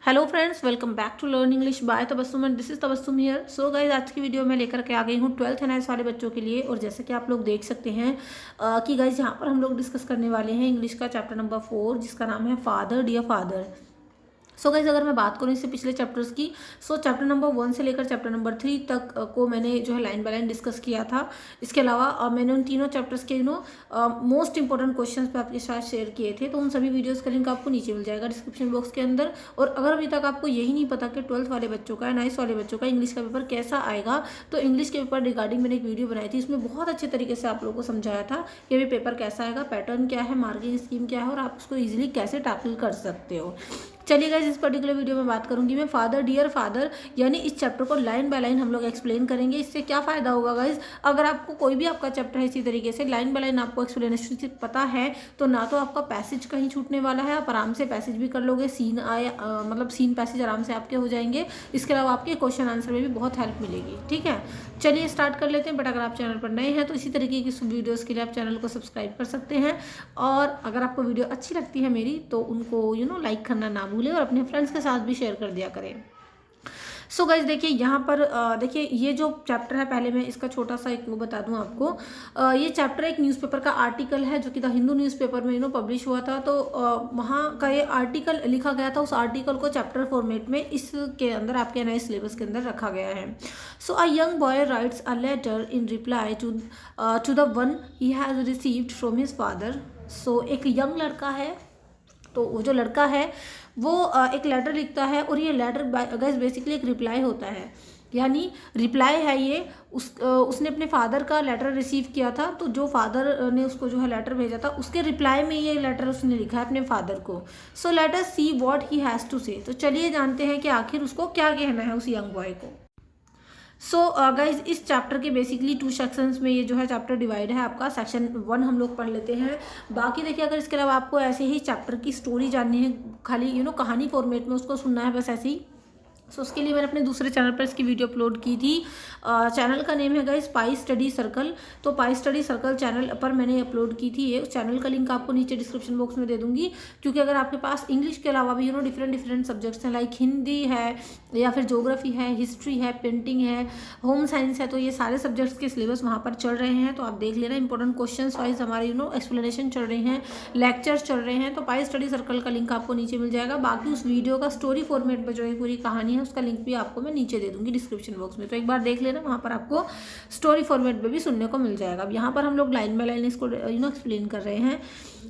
Hello friends, welcome back to learn English by Tabassum and this is Tabassum here. So guys, आज की video में लेकर के आ गई हूँ 12th एनआईएस वाले बच्चों के लिए। और जैसे कि आप लोग देख सकते हैं कि गाइज यहाँ पर हम लोग डिस्कस करने वाले हैं इंग्लिश का चैप्टर नंबर 4, जिसका नाम है father dear father. So guys, अगर मैं बात करूँ इससे पिछले चैप्टर्स की, सो चैप्टर नंबर 1 से लेकर चैप्टर नंबर 3 तक को मैंने जो है लाइन बाय लाइन डिस्कस किया था। इसके अलावा मैंने उन तीनों चैप्टर्स के मोस्ट इंपॉर्टेंट क्वेश्चन पे आपके साथ शेयर किए थे। तो उन सभी वीडियोस का लिंक आपको नीचे मिल जाएगा डिस्क्रिप्शन बॉक्स के अंदर। और अगर अभी तक आपको यही नहीं पता कि 12th वाले बच्चों का, 9th वाले बच्चों का इंग्लिश का पेपर कैसा आएगा, तो इंग्लिश के पेपर रिगार्डिंग मैंने एक वीडियो बनाई थी। इसमें बहुत अच्छे तरीके से आप लोगों को समझाया था कि अभी पेपर कैसा आएगा, पैटर्न क्या है, मार्किंग स्कीम क्या है और आप उसको ईजिली कैसे टैकल कर सकते हो। चलिए गाइस, इस पर्टिकुलर वीडियो में बात करूंगी मैं फादर डियर फादर, यानी इस चैप्टर को लाइन बाय लाइन हम लोग एक्सप्लेन करेंगे। इससे क्या फ़ायदा होगा गाइस, अगर आपको कोई भी आपका चैप्टर है इसी तरीके से लाइन बाय लाइन आपको एक्सप्लेनेशन पता है, तो ना तो आपका पैसेज कहीं छूटने वाला है, आप आराम से पैसेज भी कर लोगे, सीन मतलब सीन पैसेज आराम से आपके हो जाएंगे। इसके अलावा आपके क्वेश्चन आंसर में भी बहुत हेल्प मिलेगी। ठीक है, चलिए स्टार्ट कर लेते हैं। बट अगर आप चैनल पर नए हैं तो इसी तरीके की वीडियोज़ के लिए आप चैनल को सब्सक्राइब कर सकते हैं। और अगर आपको वीडियो अच्छी लगती है मेरी, तो उनको लाइक करना ना भूलें और अपने फ्रेंड्स के साथ भी शेयर कर दिया करें। सो गाइज, देखिए यहाँ पर देखिए ये जो चैप्टर है, पहले मैं इसका छोटा सा एक वो बता दूँ आपको। ये चैप्टर एक न्यूज़पेपर का आर्टिकल है जो कि द हिंदू न्यूज़पेपर में पब्लिश हुआ था। तो वहाँ का ये आर्टिकल लिखा गया था। उस आर्टिकल को चैप्टर फॉर्मेट में इसके अंदर आपके नए सिलेबस के अंदर रखा गया है। So a young boy writes a letter in reply to the one he has received from his father. So एक यंग लड़का है, तो वो जो लड़का है वो एक लेटर लिखता है, और ये लेटर गाइस बेसिकली एक रिप्लाई होता है, यानी रिप्लाई है ये। उसने अपने फादर का लेटर रिसीव किया था, तो जो फादर ने उसको जो है लेटर भेजा था, उसके रिप्लाई में ये लेटर उसने लिखा है अपने फादर को। So let us see what he has to say. तो चलिए जानते हैं कि आखिर उसको क्या कहना है उस यंग बॉय को। सो गाइज, इस चैप्टर के बेसिकली 2 सेक्शंस में ये जो है चैप्टर डिवाइड है। आपका सेक्शन 1 हम लोग पढ़ लेते हैं। बाकी देखिए, अगर इसके अलावा आपको ऐसे ही चैप्टर की स्टोरी जाननी है, खाली कहानी फॉर्मेट में उसको सुनना है बस ऐसे ही, सो उसके लिए मैंने अपने दूसरे चैनल पर इसकी वीडियो अपलोड की थी। चैनल का नेम है गाइस पाई स्टडी सर्कल। तो पाई स्टडी सर्कल चैनल पर मैंने अपलोड की थी ये। चैनल का लिंक आपको नीचे डिस्क्रिप्शन बॉक्स में दे दूंगी, क्योंकि अगर आपके पास इंग्लिश के अलावा भी डिफरेंट सब्जेक्ट्स हैं, लाइक हिंदी है या फिर ज्योग्राफी है, हिस्ट्री है, पेंटिंग है, होम साइंस है, तो ये सारे सब्जेक्ट्स के सिलेबस वहाँ पर चल रहे हैं। तो आप देख लेना, इंपॉर्टेंट क्वेश्चन वाइज हमारे एक्सप्लेनेशन चल रहे हैं, लेक्चर्स चल रहे हैं। तो पाई स्टडी सर्कल का लिंक आपको नीचे मिल जाएगा। बाकी उस वीडियो का स्टोरी फॉर्मेट में जो है पूरी कहानी है, उसका लिंक भी आपको मैं नीचे दे दूंगी डिस्क्रिप्शन बॉक्स में। तो एक बार देख लेना, वहाँ पर आपको स्टोरी फॉर्मेट में भी सुनने को मिल जाएगा। अब यहाँ पर हम लोग लाइन बाय लाइन इसको एक्सप्लेन कर रहे हैं।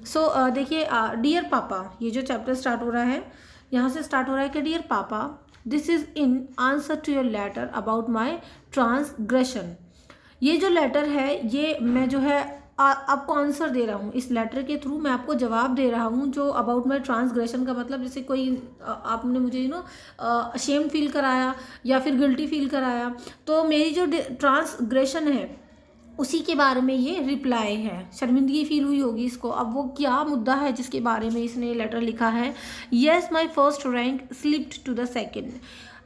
सो देखिए, डियर पापा, ये जो चैप्टर स्टार्ट हो रहा है, यहाँ से स्टार्ट हो रहा है कि dear papa, this is in answer to your letter about my transgression. ये जो लेटर है, ये मैं जो है आपको आंसर दे रहा हूँ, इस लेटर के थ्रू मैं आपको जवाब दे रहा हूँ। जो अबाउट माई ट्रांसग्रेशन का मतलब, जैसे कोई आपने मुझे अशेम फील कराया या फिर गिल्टी फील कराया, तो मेरी जो ट्रांसग्रेशन है उसी के बारे में ये रिप्लाई है। शर्मिंदगी फील हुई होगी इसको। अब वो क्या मुद्दा है जिसके बारे में इसने लेटर लिखा है? Yes my first rank slipped to the second.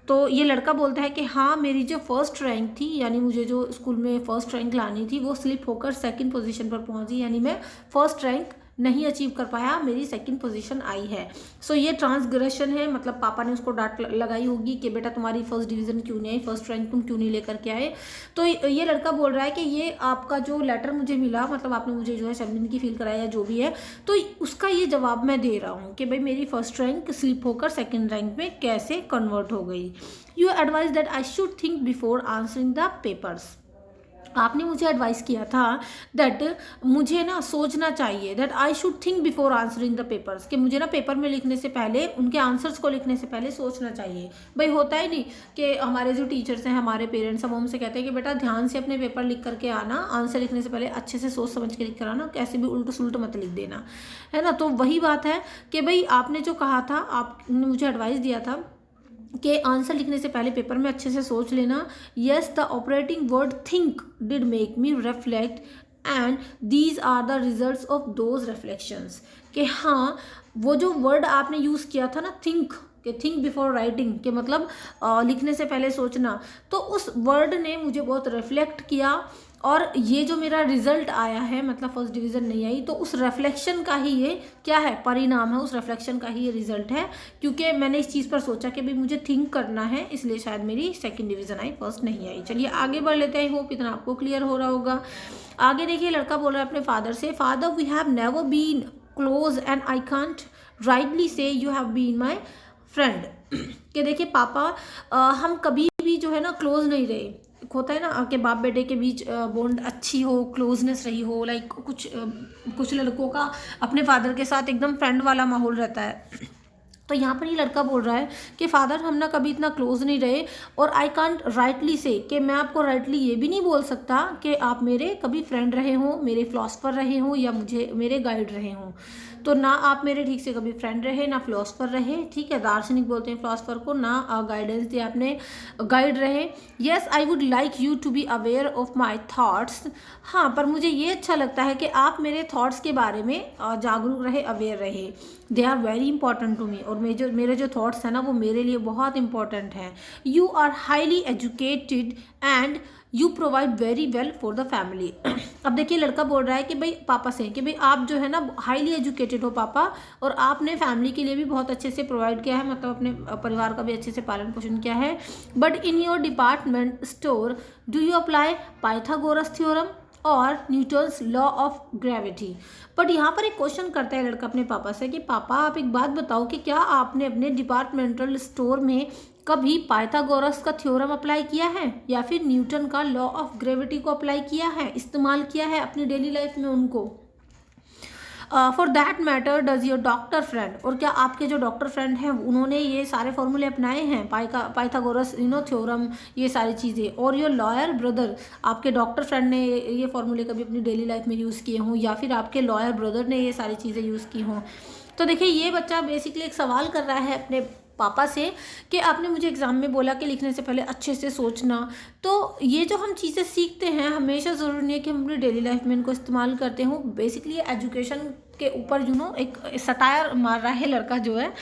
तो ये लड़का बोलता है कि हाँ, मेरी जो फर्स्ट रैंक थी, यानी मुझे जो स्कूल में फर्स्ट रैंक लानी थी, वो स्लिप होकर सेकंड पोजीशन पर पहुंची, यानी मैं फर्स्ट रैंक नहीं अचीव कर पाया, मेरी सेकंड पोजीशन आई है। सो ये ट्रांसग्रेशन है, मतलब पापा ने उसको डांट लगाई होगी कि बेटा तुम्हारी फर्स्ट डिवीजन क्यों नहीं आई, फर्स्ट रैंक तुम क्यों नहीं लेकर के आए। तो ये लड़का बोल रहा है कि ये आपका जो लेटर मुझे मिला, मतलब आपने मुझे जो है शर्मिंदगी फील कराया या जो भी है, तो उसका ये जवाब मैं दे रहा हूँ कि भाई मेरी फर्स्ट रैंक स्लिप होकर सेकेंड रैंक में कैसे कन्वर्ट हो गई। You advise that I should think before answering the papers. आपने मुझे एडवाइस किया था दैट मुझे सोचना चाहिए, that I should think before answering the papers, कि मुझे पेपर में लिखने से पहले, उनके आंसर्स को लिखने से पहले सोचना चाहिए। भाई होता है नहीं कि हमारे जो टीचर्स हैं, हमारे पेरेंट्स हैं, वो हमसे कहते हैं कि बेटा ध्यान से अपने पेपर लिख करके आना, आंसर लिखने से पहले अच्छे से सोच समझ के लिख कर आना, कैसे भी उल्ट सुलट मत लिख देना, है ना। तो वही बात है कि भाई आपने जो कहा था, आपने मुझे एडवाइस दिया था कि आंसर लिखने से पहले पेपर में अच्छे से सोच लेना। Yes, the operating word think did make me reflect and these are the results of those reflections. कि हाँ, वो जो वर्ड आपने यूज़ किया था ना, थिंक, कि थिंक बिफोर राइटिंग, के मतलब लिखने से पहले सोचना, तो उस वर्ड ने मुझे बहुत रिफ्लेक्ट किया और ये जो मेरा रिजल्ट आया है, मतलब फर्स्ट डिवीज़न नहीं आई, तो उस रिफ्लेक्शन का ही ये क्या है, परिणाम है, उस रिफ्लेक्शन का ही ये रिजल्ट है, क्योंकि मैंने इस चीज़ पर सोचा कि भाई मुझे थिंक करना है, इसलिए शायद मेरी सेकंड डिवीज़न आई, फर्स्ट नहीं आई। चलिए आगे बढ़ लेते हैं, होप इतना आपको क्लियर हो रहा होगा। आगे देखिए, लड़का बोल रहा है अपने फादर से, father we have never been close and I can't rightly say you have been my friend. कि देखिए पापा, हम कभी भी जो है ना क्लोज नहीं रहे। होता है ना कि बाप बेटे के बीच बॉन्ड अच्छी हो, क्लोजनेस रही हो, लाइक कुछ लड़कों का अपने फादर के साथ एकदम फ्रेंड वाला माहौल रहता है। तो यहाँ पर ये लड़का बोल रहा है कि फादर हम ना कभी इतना क्लोज नहीं रहे, और आई कांट राइटली से, कि मैं आपको राइटली ये भी नहीं बोल सकता कि आप मेरे कभी फ्रेंड रहे हों, मेरे फिलोसफर रहे हों, या मुझे मेरे गाइड रहे हों। तो ना आप मेरे ठीक से कभी फ्रेंड रहे, ना फिलोसफर रहे, ठीक है, दार्शनिक बोलते हैं फिलोसफर को, ना गाइडेंस दिया आपने, गाइड रहे। Yes I would like you to be aware of my thoughts. हाँ, पर मुझे ये अच्छा लगता है कि आप मेरे थाट्स के बारे में जागरूक रहे, अवेयर रहे। They are very important to me, और मेरे जो थॉट्स हैं ना वो मेरे लिए बहुत इंपॉर्टेंट हैं। You are highly educated and you provide very well for the family. अब देखिए लड़का बोल रहा है कि भाई पापा से, कि भाई आप जो है ना हाईली एजुकेटेड हो पापा, और आपने फैमिली के लिए भी बहुत अच्छे से प्रोवाइड किया है, मतलब अपने परिवार का भी अच्छे से पालन पोषण किया है। But in your department store do you apply Pythagoras theorem और Newton's law of gravity. But यहाँ पर एक क्वेश्चन करता है लड़का अपने पापा से कि पापा आप एक बात बताओ कि क्या आपने अपने डिपार्टमेंटल स्टोर में कभी पाइथागोरस का थ्योरम अप्लाई किया है, या फिर न्यूटन का लॉ ऑफ ग्रेविटी को अप्लाई किया है, इस्तेमाल किया है अपनी डेली लाइफ में उनको। For that matter does your doctor friend, और क्या आपके जो डॉक्टर फ्रेंड हैं उन्होंने ये सारे फॉर्मूले अपनाए हैं, पाइथागोरस थ्योरम, ये सारी चीज़ें। और योर लॉयर ब्रदर, आपके डॉक्टर फ्रेंड ने ये फॉर्मूले कभी अपनी डेली लाइफ में यूज़ किए हों, या फिर आपके लॉयर ब्रदर ने ये सारी चीज़ें यूज़ की हों। तो देखिए ये बच्चा बेसिकली एक सवाल कर रहा है अपने पापा से कि आपने मुझे एग्ज़ाम में बोला कि लिखने से पहले अच्छे से सोचना। तो ये जो हम चीज़ें सीखते हैं हमेशा ज़रूरी नहीं है कि हम अपनी डेली लाइफ में इनको इस्तेमाल करते हों। बेसिकली एजुकेशन के ऊपर एक सटायर मार रहा है लड़का जो है।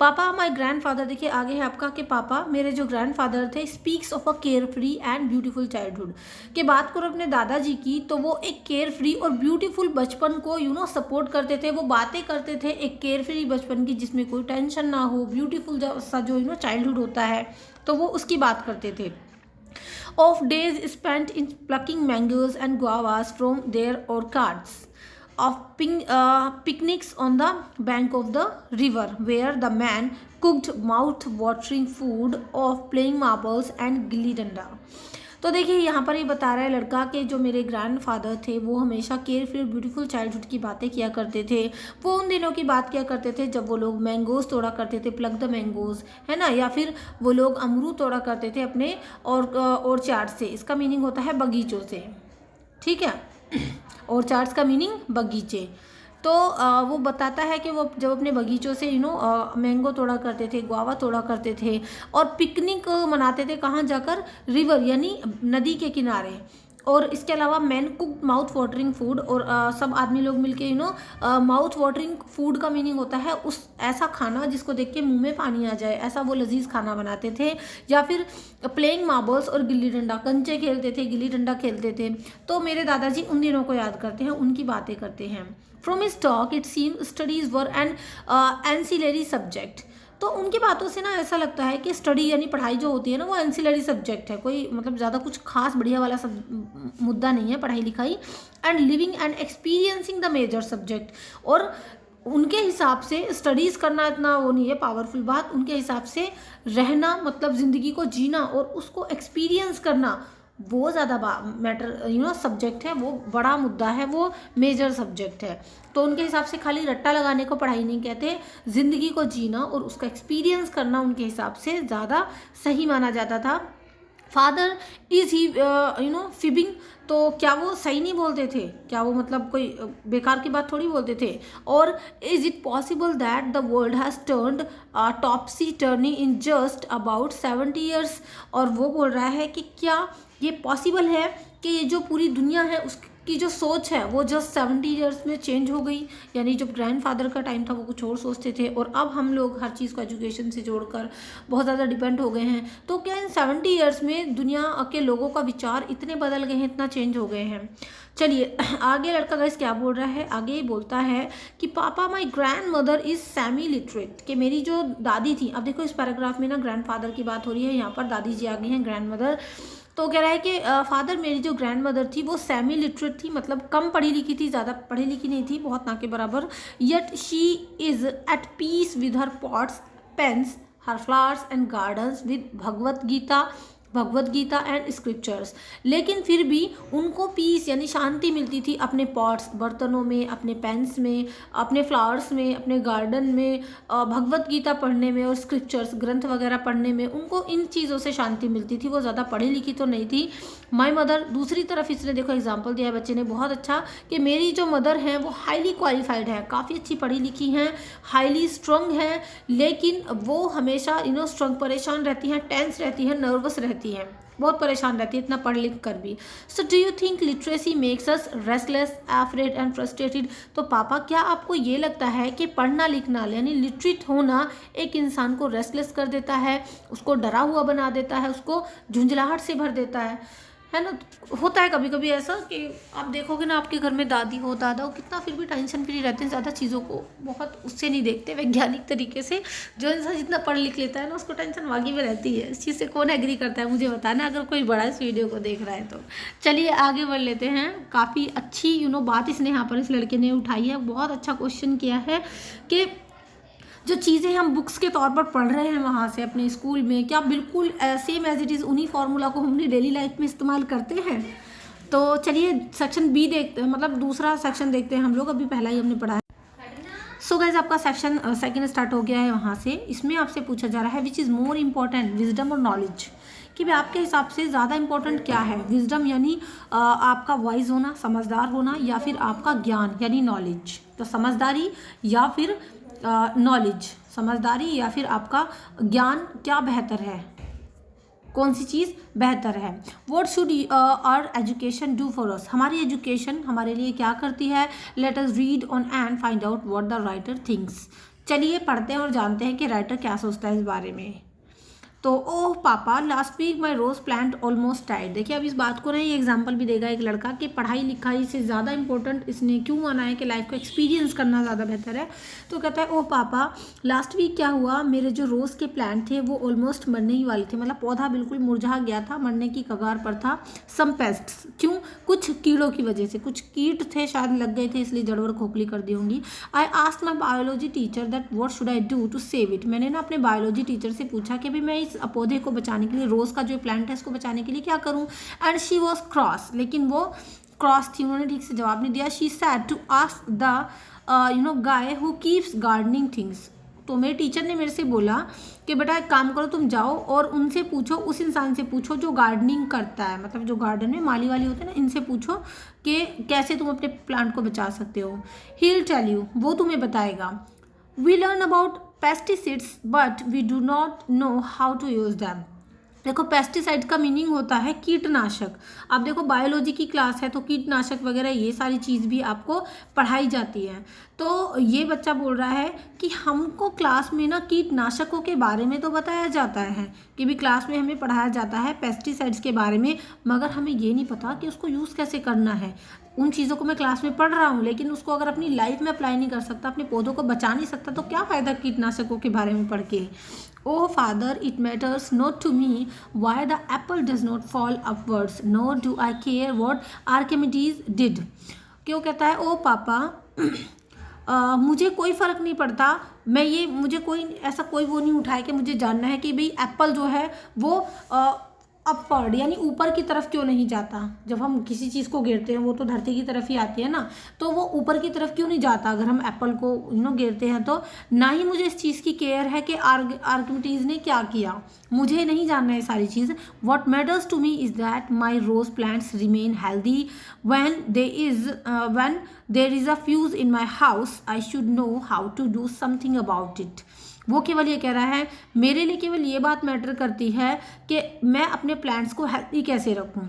पापा माई ग्रैंडफादर, देखिए आगे है आपका कि पापा मेरे जो ग्रैंडफादर थे, speaks of a care free and beautiful childhood, कि बात करो अपने दादाजी की तो वो एक केयर फ्री और ब्यूटीफुल बचपन को सपोर्ट करते थे। वो बातें करते थे एक केयर फ्री बचपन की जिसमें कोई टेंशन ना हो, ब्यूटीफुल सा जो चाइल्डहुड होता है, तो वो उसकी बात करते थे। Of days spent in plucking mangoes and guavas from their orchards, of picnics on the bank of the river where the man cooked mouth-watering food, of playing marbles and gilli danda. तो देखिए यहाँ पर ये बता रहा है लड़का कि जो मेरे ग्रैंडफादर थे वो हमेशा केयर फ्री ब्यूटीफुल चाइल्डहुड की बातें किया करते थे। वो उन दिनों की बात किया करते थे जब वो लोग मैंगोज़ तोड़ा करते थे, प्लग द मैंगोज़, है ना, या फिर वो लोग अमरूद तोड़ा करते थे अपने और चार्ट से। इसका मीनिंग होता है बगीचों से, ठीक है, और चार्ट्स का मीनिंग बगीचे। तो वो बताता है कि वो जब अपने बगीचों से मैंगो तोड़ा करते थे, गुआवा तोड़ा करते थे, और पिकनिक मनाते थे कहाँ जाकर, रिवर यानी नदी के किनारे। और इसके अलावा man cook mouth watering food, और सब आदमी लोग मिलके माउथ वाटरिंग फूड का मीनिंग होता है उस ऐसा खाना जिसको देख के मुंह में पानी आ जाए, ऐसा वो लजीज खाना बनाते थे। या फिर प्लेइंग मार्बल्स और गिल्ली डंडा, कंचे खेलते थे, गिल्ली डंडा खेलते थे। तो मेरे दादाजी उन दिनों को याद करते हैं, उनकी बातें करते हैं। From his talk it seem studies were N ancillary subject. तो उनकी बातों से ना ऐसा लगता है कि स्टडी यानी पढ़ाई जो होती है ना वो एंसिलरी सब्जेक्ट है, कोई मतलब ज़्यादा कुछ खास बढ़िया वाला सब मुद्दा नहीं है पढ़ाई लिखाई। And living and experiencing the major subject, और उनके हिसाब से स्टडीज़ करना इतना वो नहीं है पावरफुल बात, उनके हिसाब से रहना मतलब ज़िंदगी को जीना और उसको एक्सपीरियंस करना वो ज़्यादा मैटर सब्जेक्ट है, वो बड़ा मुद्दा है, वो मेजर सब्जेक्ट है। तो उनके हिसाब से खाली रट्टा लगाने को पढ़ाई नहीं कहते, ज़िंदगी को जीना और उसका एक्सपीरियंस करना उनके हिसाब से ज़्यादा सही माना जाता था। फादर इज़ ही फिबिंग, तो क्या वो सही नहीं बोलते थे, क्या वो मतलब कोई बेकार की बात थोड़ी बोलते थे। और is it possible that the world has turned टॉपसी turning in just about 70 years, और वो बोल रहा है कि क्या ये पॉसिबल है कि ये जो पूरी दुनिया है की जो सोच है वो जस्ट 70 ईयर्स में चेंज हो गई। यानी जब ग्रैंडफादर का टाइम था वो कुछ और सोचते थे, और अब हम लोग हर चीज़ को एजुकेशन से जोड़कर बहुत ज़्यादा डिपेंड हो गए हैं। तो क्या इन 70 ईयर्स में दुनिया के लोगों का विचार इतने बदल गए हैं, इतना चेंज हो गए हैं। चलिए आगे लड़का गाइस क्या बोल रहा है, आगे ये बोलता है कि पापा my grand mother is semi literate, कि मेरी जो दादी थी, अब देखो इस पैराग्राफ में ना ग्रैंडफादर की बात हो रही है, यहाँ पर दादी जी आ गई हैं ग्रैंड मदर। तो कह रहा है कि फादर, मेरी जो ग्रैंड मदर थी वो सेमी लिटरेट थी, मतलब कम पढ़ी लिखी थी, ज़्यादा पढ़ी लिखी नहीं थी, बहुत ना के बराबर। Yet she is at peace with her pots, pans, her flowers and gardens with Bhagavad Gita and scriptures. लेकिन फिर भी उनको पीस यानी शांति मिलती थी अपने पॉट्स, बर्तनों में, अपने पेन्स में, अपने फ्लावर्स में, अपने गार्डन में, भगवत गीता पढ़ने में और स्क्रिप्चर्स ग्रंथ वगैरह पढ़ने में, उनको इन चीज़ों से शांति मिलती थी। वो ज़्यादा पढ़ी लिखी तो नहीं थी। माई मदर, दूसरी तरफ इसने देखो एग्जाम्पल दिया है बच्चे ने बहुत अच्छा, कि मेरी जो मदर हैं वो हाईली क्वालिफाइड है, काफ़ी अच्छी पढ़ी लिखी हैं, हाईली स्ट्रॉन्ग हैं, लेकिन वो हमेशा स्ट्रॉन्ग परेशान रहती हैं, टेंस रहती हैं, नर्वस रहती हैं, बहुत परेशान रहती है इतना पढ़ लिख कर भी। So do you think literacy makes us restless, afraid and frustrated? तो पापा क्या आपको ये लगता है कि पढ़ना लिखना यानी लिटरेट होना एक इंसान को रेस्टलेस कर देता है, उसको डरा हुआ बना देता है, उसको झुंझलाहट से भर देता है ना? होता है कभी कभी ऐसा कि आप देखोगे ना आपके घर में दादी हो, दादा हो, कितना फिर भी टेंशन फ्री रहते हैं, ज़्यादा चीज़ों को बहुत उससे नहीं देखते वैज्ञानिक तरीके से। जो इंसान जितना पढ़ लिख लेता है ना उसको टेंशन वाकई में रहती है। इस चीज़ से कौन एग्री करता है मुझे बताना, अगर कोई बड़ा इस वीडियो को देख रहा है तो। चलिए आगे बढ़ लेते हैं। काफ़ी अच्छी बात इसने यहाँ पर इस लड़के ने उठाई है, बहुत अच्छा क्वेश्चन किया है कि जो चीज़ें हम बुक्स के तौर पर पढ़ रहे हैं वहाँ से अपने स्कूल में, क्या बिल्कुल सेम एज इट इज़ उन्हीं फार्मूला को हम अपनी डेली लाइफ में इस्तेमाल करते हैं? तो चलिए सेक्शन बी देखते हैं, मतलब दूसरा सेक्शन देखते हैं हम लोग, अभी पहला ही हमने पढ़ा है। सो गाइज आपका सेक्शन सेकंड स्टार्ट हो गया है वहाँ से। इसमें आपसे पूछा जा रहा है which is more important, wisdom और नॉलेज, कि भाई आपके हिसाब से ज़्यादा इंपॉर्टेंट क्या है, विजडम यानी आपका वाइज होना, समझदार होना, या फिर आपका ज्ञान यानी नॉलेज? तो समझदारी या फिर नॉलेज, समझदारी या फिर आपका ज्ञान, क्या बेहतर है, कौन सी चीज़ बेहतर है? What should our education do for us, हमारी एजुकेशन हमारे लिए क्या करती है? Let us read on and find out what the writer thinks. चलिए पढ़ते हैं और जानते हैं कि राइटर क्या सोचता है इस बारे में। तो oh papa, last week my rose plant almost died. देखिए अब इस बात को ना ये एग्जाम्पल भी देगा एक लड़का कि पढ़ाई लिखाई से ज़्यादा इंपॉर्टेंट इसने क्यों माना है कि लाइफ को एक्सपीरियंस करना ज़्यादा बेहतर है। तो कहता है ओह पापा, लास्ट वीक क्या हुआ, मेरे जो रोज़ के प्लांट थे वो ऑलमोस्ट मरने ही वाले थे, मतलब पौधा बिल्कुल मुरझा गया था, मरने की कगार पर था। सम पेस्ट्स, क्यों? कुछ कीड़ों की वजह से, कुछ कीट थे शायद लग गए थे, इसलिए जड़वर खोखली कर दी होंगी। I asked my biology teacher that what should I do to save it. मैंने ना अपने बायोलॉजी टीचर से पूछा कि भाई मैं इस पौधे को बचाने के लिए, रोज़ का जो प्लांट है इसको बचाने के लिए क्या करूं? एंड शी वॉज क्रॉस, लेकिन वो क्रॉस थी, उन्होंने ठीक से जवाब नहीं दिया। She said to ask the guy who keeps gardening things. तो मेरे टीचर ने मेरे से बोला कि बेटा एक काम करो, तुम जाओ और उनसे पूछो, उस इंसान से पूछो जो गार्डनिंग करता है, मतलब जो गार्डन में माली वाली होते हैं ना, इनसे पूछो कि कैसे तुम अपने प्लांट को बचा सकते हो। ही विल टेल यू, वो तुम्हें बताएगा। We learn about pesticides but we do not know how to use them. देखो पेस्टिसाइड का मीनिंग होता है कीटनाशक। आप देखो बायोलॉजी की क्लास है तो कीटनाशक वगैरह ये सारी चीज़ भी आपको पढ़ाई जाती है। तो ये बच्चा बोल रहा है कि हमको क्लास में ना कीटनाशकों के बारे में तो बताया जाता है कि भी क्लास में हमें पढ़ाया जाता है पेस्टिसाइड्स के बारे में, मगर हमें ये नहीं पता कि उसको यूज़ कैसे करना है। उन चीज़ों को मैं क्लास में पढ़ रहा हूँ लेकिन उसको अगर अपनी लाइफ में अप्लाई नहीं कर सकता, अपने पौधों को बचा नहीं सकता, तो क्या फ़ायदा कीटनाशकों के बारे में पढ़ के। Oh father, it matters not to me why the apple does not fall upwards, nor do I care what Archimedes did। क्यों कहता है ओ पापा, मुझे कोई फ़र्क नहीं पड़ता, मुझे कोई ऐसा कोई वो नहीं उठाए कि मुझे जानना है कि भाई एप्पल जो है वो अपवर्ड यानी ऊपर की तरफ क्यों नहीं जाता। जब हम किसी चीज़ को गिरते हैं वो तो धरती की तरफ ही आती है ना, तो वो ऊपर की तरफ क्यों नहीं जाता अगर हम एप्पल को गिरते हैं तो। ना ही मुझे इस चीज़ की केयर है कि आर्किमिडीज ने क्या किया, मुझे नहीं जानना है सारी चीज़। What matters to me is that my rose plants remain healthy when there is a fuse in my house, I should know how to do something about it। वो केवल ये कह रहा है मेरे लिए केवल ये बात मैटर करती है कि मैं अपने प्लांट्स को हेल्दी कैसे रखूं।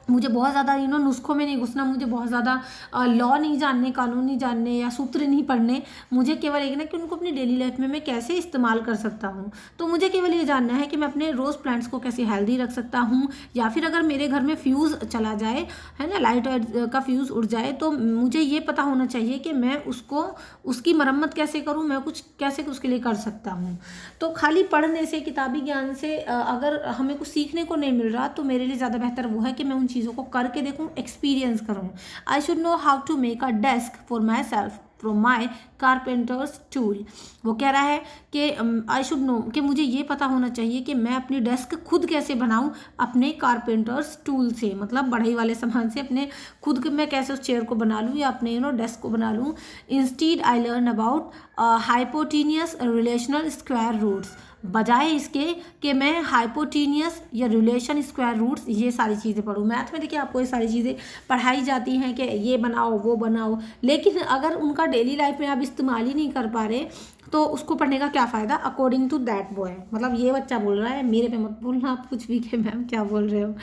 मुझे बहुत ज़्यादा नुस्खों में नहीं घुसना, मुझे बहुत ज़्यादा लॉ नहीं जानने, कानून नहीं जानने या सूत्र नहीं पढ़ने। मुझे केवल एक ना कि उनको अपनी डेली लाइफ में मैं कैसे इस्तेमाल कर सकता हूँ। तो मुझे केवल ये जानना है कि मैं अपने रोज़ प्लांट्स को कैसे हेल्दी रख सकता हूँ, या फिर अगर मेरे घर में फ्यूज़ चला जाए, है ना, लाइट का फ्यूज़ उड़ जाए, तो मुझे ये पता होना चाहिए कि मैं उसको उसकी मरम्मत कैसे करूँ, मैं कुछ कैसे उसके लिए कर सकता हूँ। तो खाली पढ़ने से, किताबी ज्ञान से अगर हमें कुछ सीखने को नहीं मिल रहा, तो मेरे लिए ज़्यादा बेहतर वो है कि मैं उन चीज़ों को करके देखूं, एक्सपीरियंस करूं। I should know how to make a desk for myself from my carpenter's tool. वो कह रहा है कि आई शुड नो, कि मुझे ये पता होना चाहिए कि मैं अपनी डेस्क खुद कैसे बनाऊं अपने कारपेंटर्स टूल से, मतलब बढ़ई वाले सामान से अपने खुद के मैं कैसे उस चेयर को बना लूँ या अपने डेस्क को बना लूँ। Instead I learn about hypotenuse relational square roots, बजाय इसके कि मैं हाइपोटीनियस या रिलेशन स्क्वायर रूट्स ये सारी चीज़ें पढूं। मैथ में देखिए आपको ये सारी चीज़ें पढ़ाई जाती हैं कि ये बनाओ वो बनाओ, लेकिन अगर उनका डेली लाइफ में आप इस्तेमाल ही नहीं कर पा रहे तो उसको पढ़ने का क्या फ़ायदा, अकॉर्डिंग टू दैट बॉय। मतलब ये बच्चा बोल रहा है, मेरे पे मत बोलना आप कुछ भी कि मैम क्या बोल रहे हो।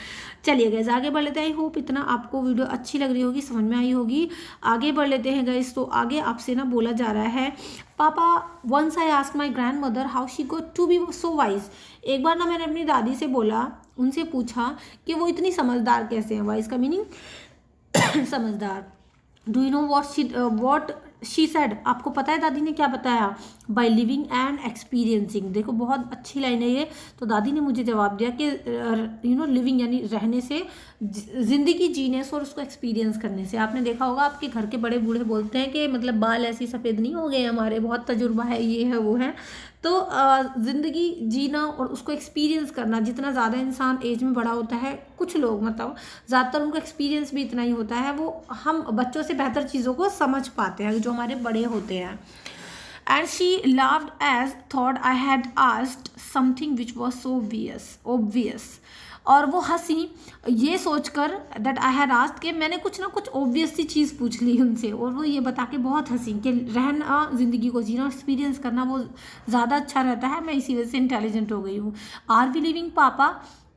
चलिए गैस आगे बढ़ लेते हैं। आई होप इतना आपको वीडियो अच्छी लग रही होगी, समझ में आई होगी। आगे बढ़ लेते हैं गैस। तो आगे आपसे ना बोला जा रहा है, papa once I ask my grandmother how she got to be so wise. एक बार ना मैंने अपनी दादी से बोला, उनसे पूछा कि वो इतनी समझदार कैसे हैं। वाइज का मीनिंग समझदार। Do you know what she said, आपको पता है दादी ने क्या बताया, बाई लिविंग एंड एक्सपीरियंसिंग। देखो बहुत अच्छी लाइन है ये। तो दादी ने मुझे जवाब दिया कि लिविंग यानी रहने से, ज़िंदगी जीने से और उसको एक्सपीरियंस करने से। आपने देखा होगा आपके घर के बड़े बूढ़े बोलते हैं कि मतलब बाल ऐसे सफ़ेद नहीं हो गए हमारे, बहुत तजुर्बा है, ये है वो है। तो ज़िंदगी जीना और उसको एक्सपीरियंस करना, जितना ज़्यादा इंसान एज में बड़ा होता है, कुछ लोग मतलब ज़्यादातर उनका एक्सपीरियंस भी इतना ही होता है, वो हम बच्चों से बेहतर चीज़ों को समझ पाते हैं जो हमारे बड़े होते हैं। And she laughed as though I had asked something which was so obvious. और वो हंसी ये सोचकर दैट आई हैड आस्क्ड कि मैंने कुछ ना कुछ ऑब्वियस सी चीज़ पूछ ली उनसे, और वो ये बता के बहुत हंसी कि रहना, ज़िंदगी को जीना, एक्सपीरियंस करना वो ज़्यादा अच्छा रहता है, मैं इसी वजह से इंटेलिजेंट हो गई हूँ। आर वी लिविंग पापा,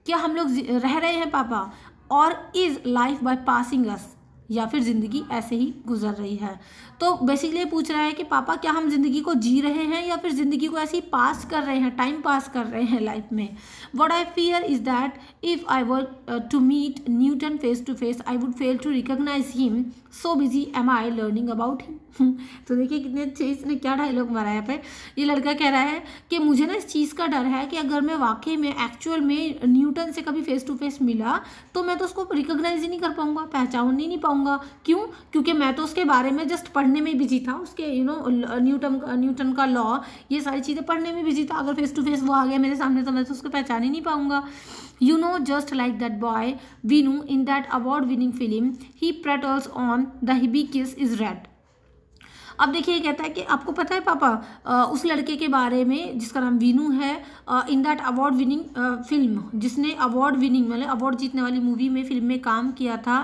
क्या हम लोग रह रहे हैं पापा, और इज़ लाइफ बाय पासिंग अस, या फिर ज़िंदगी ऐसे ही गुजर रही है। तो बेसिकली पूछ रहा है कि पापा क्या हम ज़िंदगी को जी रहे हैं या फिर ज़िंदगी को ऐसे ही पास कर रहे हैं, टाइम पास कर रहे हैं लाइफ में। What I fear is that if I were to meet Newton face to face I would fail to recognise him, so busy am I learning about him. तो देखिए कितने अच्छे इसने क्या डायलॉग मारा है यहाँ पे। ये लड़का कह रहा है कि मुझे ना इस चीज़ का डर है कि अगर मैं वाकई में एक्चुअल में न्यूटन से कभी फेस टू फेस मिला तो मैं तो उसको रिकॉग्नाइज ही नहीं कर पाऊंगा, पहचान ही नहीं पाऊंगा। क्यों? क्योंकि मैं तो उसके बारे में जस्ट पढ़ने में बिजी था, उसके न्यूटन का लॉ, ये सारी चीज़ें पढ़ने में बिजी था। अगर फेस टू फेस वो आ गया मेरे सामने तो मैं तो उसको पहचान ही नहीं पाऊंगा। You know, just like that boy Vinu in that award-winning film, he prattles on the hibiscus is red. अब देखिए कहता है कि आपको पता है पापा उस लड़के के बारे में जिसका नाम वीनू है, in that award winning film, जिसने अवार्ड विनिंग मतलब अवार्ड जीतने वाली मूवी में, फिल्म में काम किया था,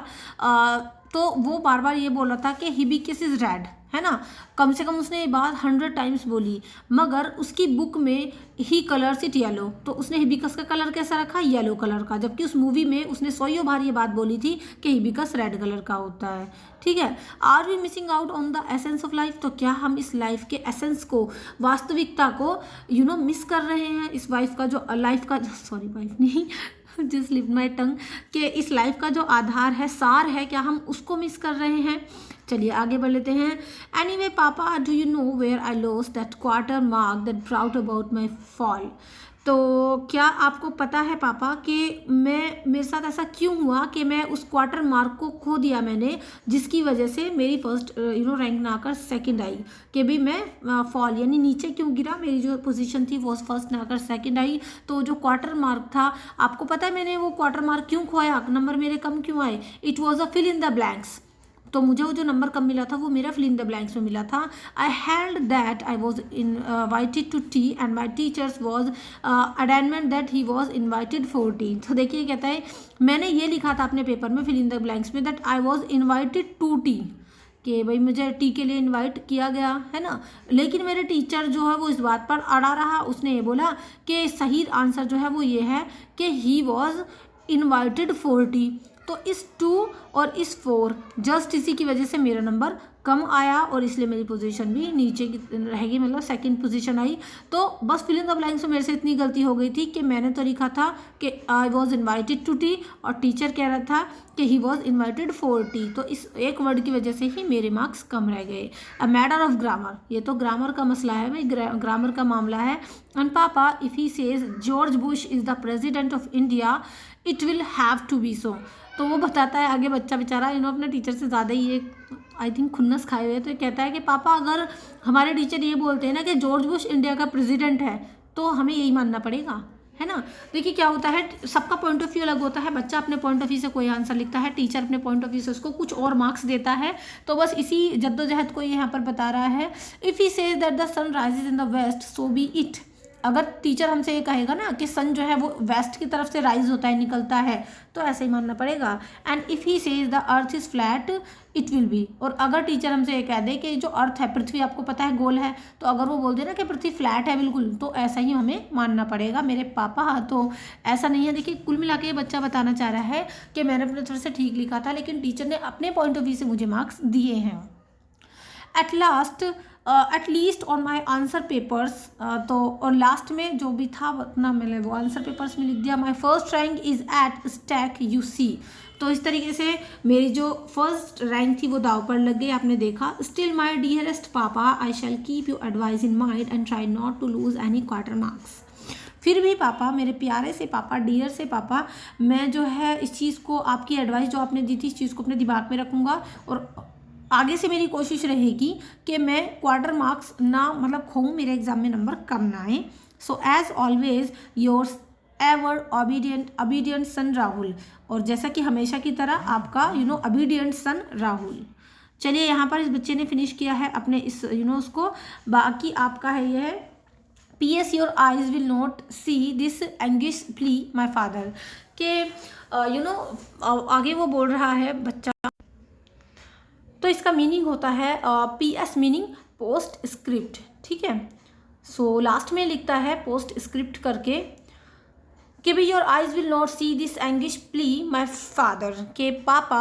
तो वो बार बार ये बोल रहा था कि हिबिस्कस इज रेड, है ना। कम से कम उसने ये बात 100 टाइम्स बोली, मगर उसकी बुक में ही कलर्स इट येलो, तो उसने हिबिस्कस का कलर कैसा रखा, येलो कलर का, जबकि उस मूवी में उसने 100 बार ये बात बोली थी कि हिबिस्कस रेड कलर का होता है। ठीक है। Are we missing out on the essence of life, तो क्या हम इस लाइफ के एसेंस को, वास्तविकता को मिस कर रहे हैं। इस वाइफ का जो लाइफ का, सॉरी वाइफ नहीं जस्ट लिव माई टंग, कि इस लाइफ का जो आधार है, सार है, क्या हम उसको मिस कर रहे हैं। चलिए आगे बढ़ लेते हैं। एनीवे पापा do you know where I lost that quarter mark that proud about my fall. तो क्या आपको पता है पापा कि मेरे साथ ऐसा क्यों हुआ कि मैं उस क्वार्टर मार्क को खो दिया मैंने, जिसकी वजह से मेरी फर्स्ट रैंक ना आकर सेकंड आई, कि भी मैं फॉल यानी नीचे क्यों गिरा, मेरी जो पोजीशन थी वो फर्स्ट ना आकर सेकंड आई। तो जो क्वार्टर मार्क था, आपको पता है मैंने वो क्वार्टर मार्क क्यों खोया, नंबर मेरे कम क्यों आए। It was a fill in the blanks, तो मुझे वो जो नंबर कम मिला था वो मेरा फिल इन द ब्लैंक्स में मिला था। I held that I was invited to tea and my teachers was adamant that he was invited for tea. तो देखिए कहता है मैंने ये लिखा था अपने पेपर में फिल इन द ब्लैंक्स में that I was invited to tea, कि भाई मुझे टी के लिए इनवाइट किया गया है ना। लेकिन मेरे टीचर जो है वो इस बात पर अड़ा रहा, उसने ये बोला कि सही आंसर जो है वो ये है कि he was invited for tea. तो इस 2 और इस 4 जस्ट इसी की वजह से मेरा नंबर कम आया और इसलिए मेरी पोजीशन भी नीचे की रहेगी, मतलब सेकंड पोजीशन आई। तो बस फिल इन द ब्लैंक्स में मेरे से इतनी गलती हो गई थी कि मैंने तो लिखा था कि I was invited to tea और टीचर कह रहा था कि he was invited for tea. तो इस एक वर्ड की वजह से ही मेरे मार्क्स कम रह गए। अ मैटर ऑफ ग्रामर, ये तो ग्रामर का मसला है भाई, ग्रामर का मामला है। एंड पापा if he says George Bush is the president of India it will have to be so. तो वो बताता है आगे, बच्चा बेचारा अपने टीचर से ज़्यादा ही ये आई थिंक खुन्नस खाए हुए, तो ये कहता है कि पापा अगर हमारे टीचर ये बोलते हैं ना कि जॉर्ज बुश इंडिया का प्रेसिडेंट है तो हमें यही मानना पड़ेगा, है ना। देखिए क्या होता है, सबका पॉइंट ऑफ व्यू अलग होता है। बच्चा अपने पॉइंट ऑफ व्यू से कोई आंसर लिखता है, टीचर अपने पॉइंट ऑफ व्यू से उसको कुछ और मार्क्स देता है। तो बस इसी जद्दोजहद को यहाँ पर बता रहा है। If he says that the sun rises in the west so be it. अगर टीचर हमसे ये कहेगा ना कि सन जो है वो वेस्ट की तरफ से राइज होता है, निकलता है, तो ऐसे ही मानना पड़ेगा। And if he says the earth is flat it will be. और अगर टीचर हमसे ये कह दे कि जो अर्थ है, पृथ्वी आपको पता है गोल है, तो अगर वो बोल दे ना कि पृथ्वी फ्लैट है बिल्कुल, तो ऐसा ही हमें मानना पड़ेगा मेरे पापा। तो ऐसा नहीं है, देखिए कुल मिला के ये बच्चा बताना चाह रहा है कि मैंने अपने तरफ से ठीक लिखा था लेकिन टीचर ने अपने पॉइंट ऑफ व्यू से मुझे मार्क्स दिए हैं। At least on my answer papers, तो और लास्ट में जो भी था उतना मैंने वो आंसर पेपर्स में लिख दिया। My first rank is at stake you see. तो इस तरीके से मेरी जो फर्स्ट रैंक थी वो दाव पर लग गई, आपने देखा। स्टिल माई डियरेस्ट पापा I shall keep you advice in mind and try not to lose any quarter marks. फिर भी पापा, मेरे प्यारे से पापा, डियर से पापा, मैं जो है इस चीज़ को, आपकी एडवाइस जो आपने दी थी, इस चीज़ को अपने दिमाग में रखूँगा और आगे से मेरी कोशिश रहेगी कि मैं क्वार्टर मार्क्स ना मतलब खोऊं, मेरे एग्ज़ाम में नंबर कम ना आए। So as always yours ever obedient son Rahul. और जैसा कि हमेशा की तरह आपका ओबीडियंट सन राहुल। चलिए यहाँ पर इस बच्चे ने फिनिश किया है अपने इस उसको। बाकी आपका है ये है PS your eyes will not see this anguish plea my father के आगे वो बोल रहा है बच्चा, तो इसका मीनिंग होता है PS मीनिंग पोस्ट स्क्रिप्ट, ठीक है। सो लास्ट में लिखता है पोस्ट स्क्रिप्ट करके कि भाई your eyes will not see this anguish plea my father, के पापा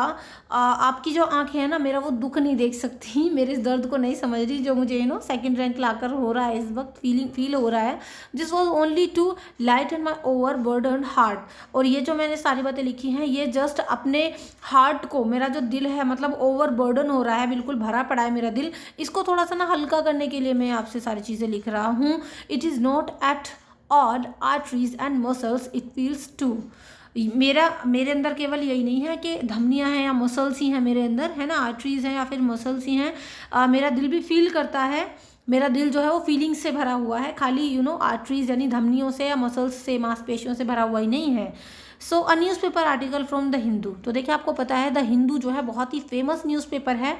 आपकी जो आंखें हैं ना मेरा वो दुख नहीं देख सकती, मेरे इस दर्द को नहीं समझ रही जो मुझे सेकंड रैंक लाकर हो रहा है इस वक्त, फील हो रहा है। This was only too light and my over burden heart. और ये जो मैंने सारी बातें लिखी हैं ये जस्ट अपने हार्ट को, मेरा जो दिल है मतलब ओवर बर्डन हो रहा है, बिल्कुल भरा पड़ा है मेरा दिल, इसको थोड़ा सा ना हल्का करने के लिए मैं आपसे सारी चीज़ें लिख रहा हूँ। It is not at odd arteries and muscles it feels too. मेरे अंदर केवल यही नहीं है कि धमनियाँ हैं या मसल्स ही हैं मेरे अंदर, है ना, आर्टरीज हैं या फिर मसल्स ही हैं, मेरा दिल भी फील करता है। मेरा दिल जो है वो फीलिंग्स से भरा हुआ है, खाली आर्टरीज यानी धमनियों से या मसल्स से, मांसपेशियों से भरा हुआ ही नहीं है। So a newspaper article from the Hindu. तो देखिए आपको पता है द हिंदू जो है बहुत ही फेमस न्यूज़पेपर है,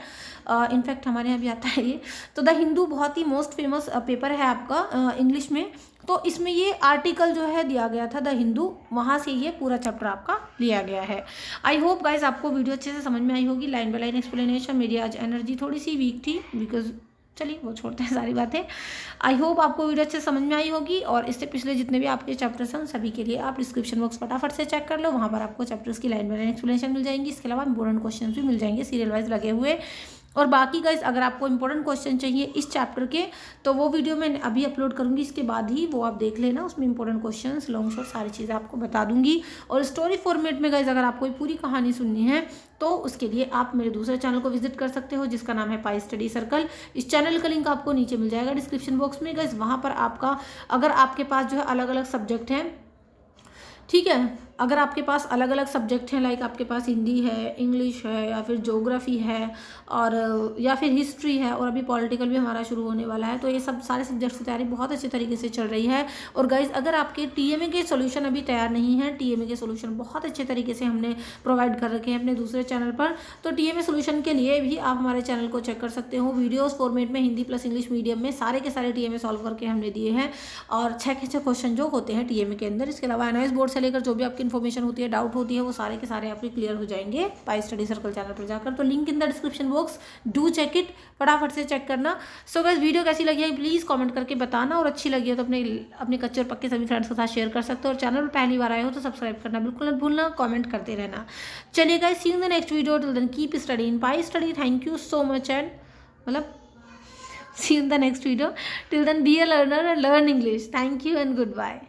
इनफैक्ट हमारे यहाँ भी आता है ये। तो द हिंदू बहुत ही मोस्ट फेमस पेपर है आपका इंग्लिश में। तो इसमें ये आर्टिकल जो है दिया गया था द हिंदू, वहाँ से ये पूरा चैप्टर आपका लिया गया है। आई होप गाइज आपको वीडियो अच्छे से समझ में आई होगी, लाइन बाय लाइन एक्सप्लेनेशन। मेरी आज एनर्जी थोड़ी सी वीक थी बिकॉज, चलिए वो छोड़ते हैं सारी बातें। आई होप आपको वीडियो अच्छे समझ में आई होगी। और इससे पिछले जितने भी आपके चैप्टर्स हैं उन सभी के लिए आप डिस्क्रिप्शन बॉक्स फटाफट से चेक कर लो, वहाँ पर आपको चैप्टर्स की लाइन बाय लाइन एक्सप्लेनेशन मिल जाएंगी। इसके अलावा इंपॉर्टेंट क्वेश्चन भी मिल जाएंगे सीरियल वाइज लगे हुए। और बाकी गाइज अगर आपको इंपॉर्टेंट क्वेश्चन चाहिए इस चैप्टर के तो वो वीडियो मैं अभी अपलोड करूँगी, इसके बाद ही वो आप देख लेना, उसमें इंपॉर्टेंट क्वेश्चंस, लॉन्ग शॉर्ट सारी चीज़ें आपको बता दूंगी। और स्टोरी फॉर्मेट में गाइज अगर आपको पूरी कहानी सुननी है तो उसके लिए आप मेरे दूसरे चैनल को विजिट कर सकते हो जिसका नाम है पाई स्टडी सर्कल। इस चैनल का लिंक आपको नीचे मिल जाएगा डिस्क्रिप्शन बॉक्स में गाइज। वहाँ पर आपका, अगर आपके पास जो है अलग अलग सब्जेक्ट हैं, ठीक है, अगर आपके पास अलग अलग सब्जेक्ट हैं, लाइक आपके पास हिंदी है, इंग्लिश है, या फिर ज्योग्राफी है, और या फिर हिस्ट्री है, और अभी पॉलिटिकल भी हमारा शुरू होने वाला है, तो ये सब सारे सब्जेक्ट्स की तैयारी बहुत अच्छे तरीके से चल रही है। और गाइज अगर आपके टीएमए के सोल्यूशन अभी तैयार नहीं है, टीएमए के सोल्यूशन बहुत अच्छे तरीके से हमने प्रोवाइड कर रखे हैं अपने दूसरे चैनल पर, तो टीएमए सोल्यूशन के लिए भी आप हमारे चैनल को चेक कर सकते हो। वीडियोज़ फॉर्मेट में हिंदी प्लस इंग्लिश मीडियम में सारे के सारे टीएमए सॉल्व करके हमने दिए हैं, और 6 के 6 क्वेश्चन जो होते हैं टीएमए के अंदर। इसके अलावा एनआईएस बोर्ड से लेकर जो भी आपकी इन्फॉर्मेशन होती है, डाउट होती है, वो सारे के सारे आपके क्लियर हो जाएंगे पाई स्टडी सर्कल चैनल पर जाकर। तो link in the description box, do check it, फटाफट से चेक करना। सो गाइस वीडियो कैसी लगी है प्लीज़ कमेंट करके बताना, और अच्छी लगी है तो अपने कच्चे और पक्के सभी फ्रेंड्स के साथ शेयर कर सकते हो, और चैनल पर पहली बार आए हो तो सब्सक्राइब करना बिल्कुल मत भूलना, कमेंट करते रहना। चलिए guys, see you in the next video, till then keep studying pi study. Thank you so much and see you in the next video. Till then, be a learner and learn English. Thank you and goodbye.